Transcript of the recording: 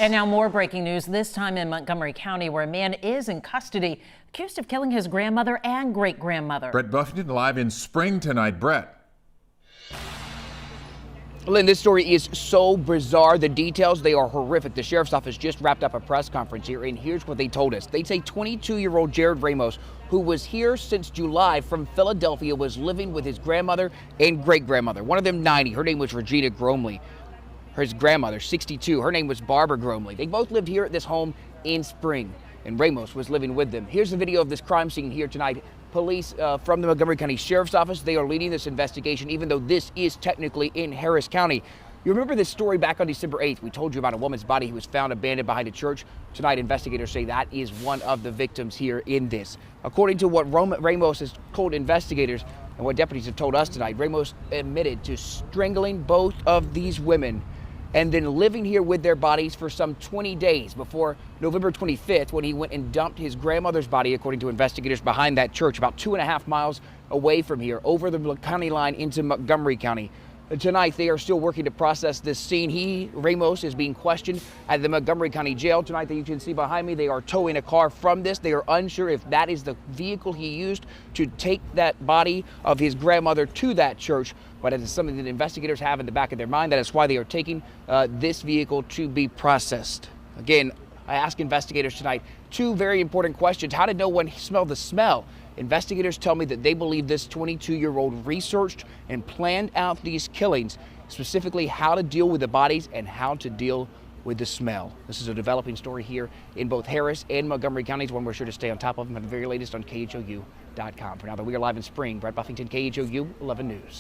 And now more breaking news, this time in Montgomery County, where a man is in custody accused of killing his grandmother and great-grandmother. Brett Buffington live in Spring tonight. Brett. Lynn, this story is so bizarre. The details, they are horrific. The sheriff's office just wrapped up a press conference here, and here's what they told us. They say 22-year-old Jaryd Ramos, who was here since July from Philadelphia, was living with his grandmother and great-grandmother. One of them 90. Her name was Regina Gromley. His grandmother, 62. Her name was Barbara Gromley. They both lived here at this home in Spring, and Ramos was living with them. Here's the video of this crime scene here tonight. Police from the Montgomery County Sheriff's Office, they are leading this investigation, even though this is technically in Harris County. You remember this story back on December 8th? We told you about a woman's body who was found abandoned behind a church. Tonight, investigators say that is one of the victims here in this. According to what Ramos has told investigators and what deputies have told us tonight, Ramos admitted to strangling both of these women and then living here with their bodies for some 20 days before November 25th, when he went and dumped his grandmother's body, according to investigators, behind that church about 2.5 miles away from here, over the county line into Montgomery County. Tonight, they are still working to process this scene. Ramos, is being questioned at the Montgomery County Jail. Tonight, that you can see behind me, they are towing a car from this. They are unsure if that is the vehicle he used to take that body of his grandmother to that church, but it is something that investigators have in the back of their mind. That is why they are taking this vehicle to be processed. Again, I ask investigators tonight two very important questions. How did no one smell the smell? Investigators tell me that they believe this 22-year-old researched and planned out these killings, specifically how to deal with the bodies and how to deal with the smell. This is a developing story here in both Harris and Montgomery counties, one we're sure to stay on top of, and the very latest on KHOU.com. For now, we are live in Spring. Brett Buffington, KHOU 11 News.